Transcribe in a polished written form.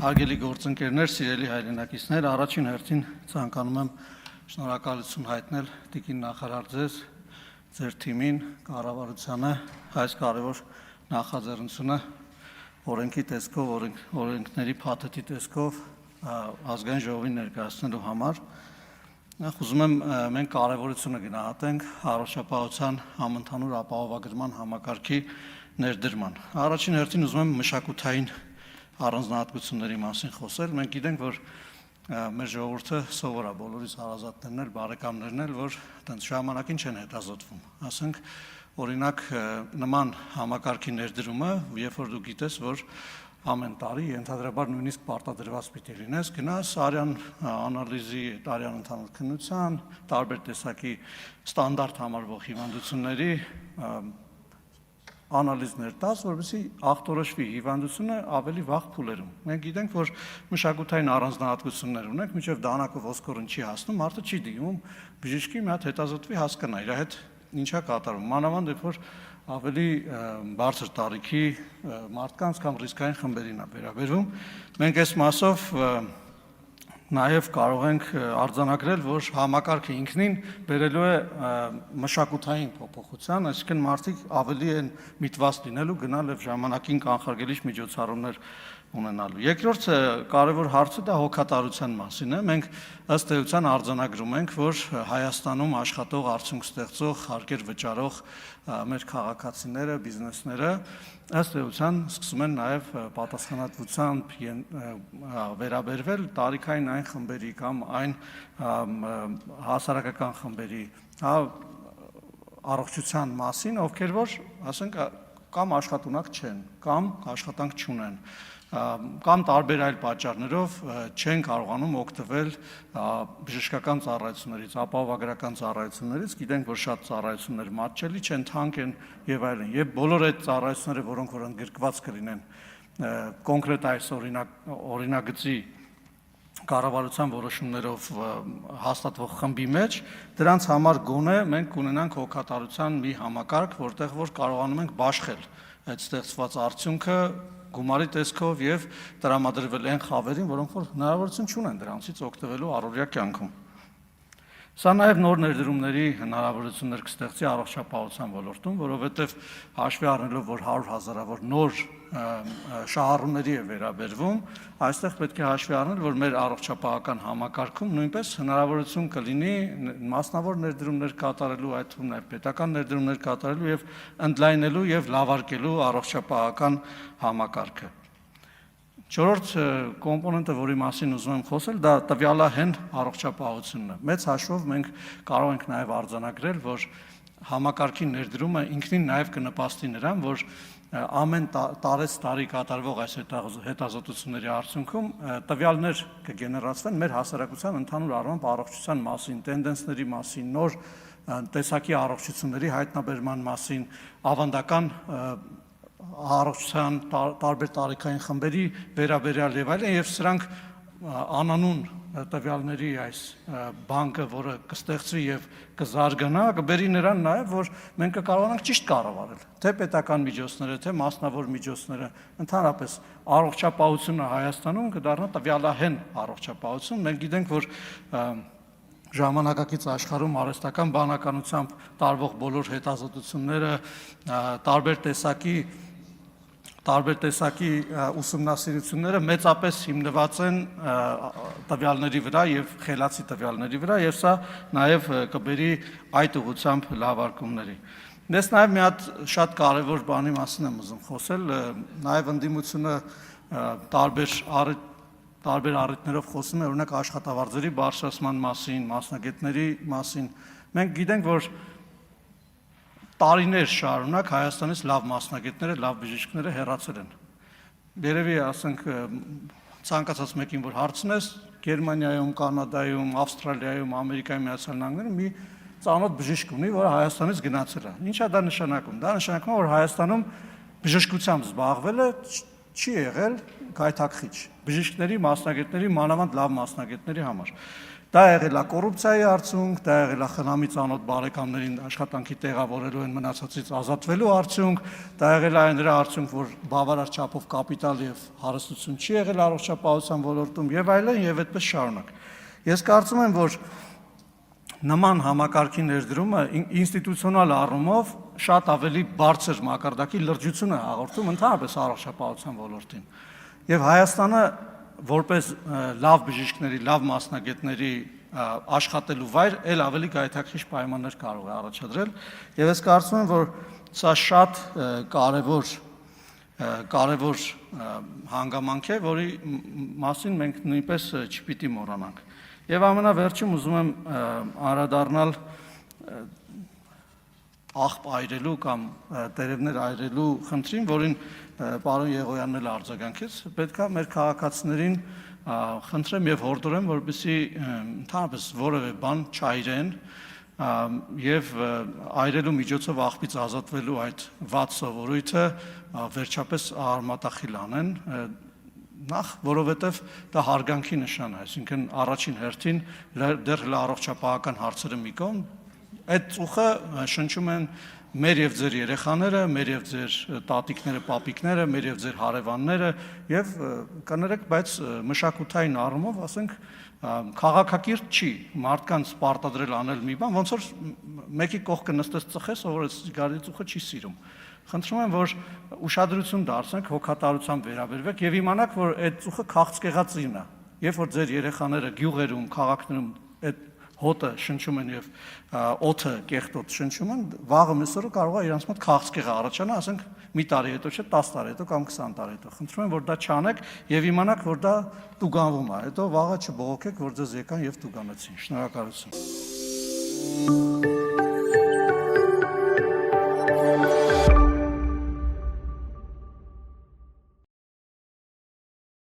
Հարգելի գործընկերներ, սիրելի հայրենակիցներ, առաջին հերթին ցանկանում եմ շնորհակալություն հայտնել Տիկին նախարար ձեր թիմին, կառավարությանը, այս կարևոր նախաձեռնությունը օրենքի տեսքով, օրենքների փաթեթի տեսքով ազգային ժողովին ներկայացնելու համար։ Նախ ուզում եմ մենք կարևորությունը գնահատենք առողջապահության համընդհանուր ապահովագրման համակարգի ներդրման։ Առաջին հերթին ուզում եմ մշակութային առանձնահատկությունների մասին խոսել։ Մենք գիտենք, որ մեր ժողովուրդը սովոր է, բոլորիս հարազատներն էլ, բարեկամներն էլ, որ այդպես ժամանակին չեն հետազոտվում։ Ասենք, օրինակ, նման համակարգի ներդրումը, երբ որ դու գիտես, որ ամեն տարի ենթադրաբար նույնիսկ պարտադրված պիտի լինես, գնաս արյան անալիզի, տարյան ընդհանուր քննության, տարբեր տեսակի ստանդարտ համարվող հիվանդությունների անալիզներ տաս, որովհետեւ ախտորոշվի հիվանդությունը ավելի վաղ փուլերում։ Մենք գիտենք, որ մշակութային առանձնահատկություններ ունենք, մինչև դանակով ոսկորն չի հասնում, մարդը չի դիմում բժշկի մի հատ հետազոտվի հասկանա իր հետ ինչա կատարվում։ Մանավանդ երբ որ ավելի բարձր տարիքի մարդկանց կամ ռիսկային խմբերին է վերաբերվում։ Մենք այս մասով նաև կարող ենք արձանագրել, որ համակարգը ինքնին բերելու է մշակութային փոփոխության, այսինքն մարդիկ ավելի են միտված լինելու գնալ եւ ժամանակին կանխարգելիչ միջոցառումներ ունենալու։ Երկրորդ կարևոր հարցը դա հոգատարության մասին է։ Մենք ըստ էության արձանագրում ենք, որ Հայաստանում աշխատող արդյունք ստեղծող, հարկեր վճարող մեր քաղաքացիները, բիզնեսները ըստ էության սկսում են նաև պատասխանատվությամբ վերաբերվել տարիքային այն խմբերի կամ այն հասարակական խմբերի առողջության մասին, ովքեր որ, ասենք, կամ աշխատունակ չեն, կամ աշխատանք չունեն, կամ տարբեր այլ պատճառներով չեն կարողանում օգտվել բժշկական ծառայություններից, ապահովագրական ծառայություններից, գիտենք, որ շատ ծառայություններ մատչելի չեն, թանկ են եւ այլն։ Եվ բոլոր այդ ծառայությունները, որոնք որ ընդգրկված կլինեն կոնկրետ այս օրինագծի կառավարության որոշումներով հաստատվող խմբի մեջ, դրանց համար գոնե մենք կունենանք հոգատարության մի համակարգ, որտեղ որ կարողանում ենք բաշխել այդ ստեղծված արդյունքը գումարի տեսքով եւ տրամադրվել այն խավերին, որոնք որ հնարավորություն չունեն դրանցից օգտվելու առօրյա կյանքում։ Սա նաև նոր ներդրումների հնարավորություններ կստեղծի առողջապահության ոլորտում, որովհետև հաշվի առնելով, որ 100,000-ավոր նոր շահառուների է վերաբերվում, այստեղ պետք է հաշվի առնել, որ մեր առողջապահական համակարգում նույնպես հնարավորություն կլինի մասնավոր ներդրումներ կատարելու, այդ թվում նաև պետական ներդրումներ կատարելու եւ ընդլայնելու եւ լավարկելու առողջապահական համակարգը։ Չորրորդ կոմպոնենտը, որի մասին ուզում եմ խոսել, դա տվյալահեն առողջապահությունն է։ Մեծ հաշվով մենք կարող ենք նաև արձանագրել, որ համակարգի ներդրումը ինքնին նաև կնպաստի նրան, որ ամեն տարի կատարվող այս հետազոտությունների արդյունքում տվյալներ կգեներացվեն մեր հասարակության ընդհանուր առմամբ առողջության մասին, տենդենսների մասին, նոր տեսակի առողջությունների հայտնաբերման մասին, ավանդական առողջության տարբեր տարիքային խմբերի վերաբերյալ եւ այլն, եւ սրանք անանուն տվյալների այս բանկը, որը կստեղծվի եւ կզարգանա, կբերի նրան նաեւ, որ մենք կկարողանանք ճիշտ կառավարել թե պետական միջոցները, թե մասնավոր միջոցները, ընդհանրապես առողջապահությունը Հայաստանում կդառնա տվյալահեն առողջապահություն։ Մենք գիտենք, որ ժամանակակից աշխարհում արհեստական բանականությամբ տարվող բոլոր հետազոտությունները տարբեր տեսակի ուսումնասիրությունները մեծապես հիմնված են տվյալների վրա եւ խելացի տվյալների վրա եւ սա նաեւ կբերի այդ ուղղությամբ լավարկումների։ Ես նաեւ մի հատ շատ կարեւոր բանի մասին եմ ուզում խոսել, նաեւ ընդդիմությունը տարբեր առիթներով խոսում է, օրինակ աշխատավարձերի բարձրացման մասին, մասնագետների մասին։ Մենք գիտենք, որ տարիներ շարունակ Հայաստանից լավ մասնագետները, լավ բժիշկները հեռացել են։ Երևի, ասենք, ցանկացած մեկին որ հարցնես, Գերմանիայում, Կանադայում, Ավստրալիայում, Ամերիկայի Միացյալ Նահանգներում մի ծանոթ բժիշկ ունի, որը Հայաստանից գնացել է։ Ինչ է դա նշանակում։ Դա նշանակում է, որ Հայաստանում բժշկությամբ զբաղվելը չի եղել գայթակղիչ բժիշկների, մասնագետների, մանավանդ լավ մասնագետների համար։ Դա եղել է կոռուպցիայի արդյունք, դա եղել է խնամի ծանոթ բարեկամներին աշխատանքի տեղավորելու են մնացածից ազատվելու արդյունք, դա եղել է նրա արդյունք, որ բավարար չափով կապիտալ եւ հարստություն չի եղել առողջապահության ոլորտում եւ այլն եւ այդպես շարունակ։ Ես կարծում եմ, որ նման համակարգի ներդրումը ինստիտուցիոնալ առումով շատ ավելի բարձր մակարդակի լրջություն է հաղորդում ընդհանրապես առողջապահության ոլորտին։ Եվ Հայաստանը որպես լավ բժիշկների, լավ մասնագետների աշխատելու վայր էլ ավելի գայթակղիչ պայմաններ կարող է առաջադրել, եւ ես կարծում եմ, որ սա շատ կարևոր հանգամանք է, որի մասին մենք նույնպես չպիտի մոռանանք։ Եվ ամենավերջում ուզում եմ անդրադառնալ աղբ այրելու կամ տերևներ այրելու խնդրին, որին պարոն Եղոյանն էլ արձագանքեց, պետք է մեր քաղաքացիներին խնդրեմ եւ հորդորեմ, որպեսզի ընդհանրապես որևէ բան չայրեն եւ այրելու միջոցով աղբից ազատվելու այդ վատ սովորույթը վերջապես արմատախիլ անեն, նախ որովհետեւ դա հարգանքի նշան է, այսինքն առաջին հերթին դեռ առողջապահական հարցերը մի կողմ, այդ ծուխը շնչում են մեր եւ ձեր երեխաները, մեր եւ ձեր տատիկները, պապիկները, մեր եւ ձեր հարևանները եւ կներեք, բայց մշակութային առումով, ասենք, քաղաքակիրթ չի մարդկանց պարտադրել անել մի բան, ոնց որ մեկի կողքը նստես ծխես, ով որ սիգարի ծուխը չի սիրում։ Խնդրում եմ, որ ուշադրություն դարձնեք, հոգատարությամբ վերաբերվեք եւ իմանաք, որ այդ ծուխը քաղցկեղածին է։ Երբ որ ձեր երեխաները գյուղերում, քաղաքներում այդ հոտը շնչում են եւ օդը կեղտոտ շնչում են, վաղը մյուսօրը կարող է իրանց մոտ քաղցկեղը առաջանա, ասենք մի տարի հետո չէ, 10 տարի հետո կամ 20 տարի հետո։ Խնդրում եմ, որ դա չանեք եւ իմանաք, որ դա տուգանվում է։ Հետո վաղը չբողոքեք, որ ձեզ եկան եւ տուգանեցին։ Շնորհակալություն։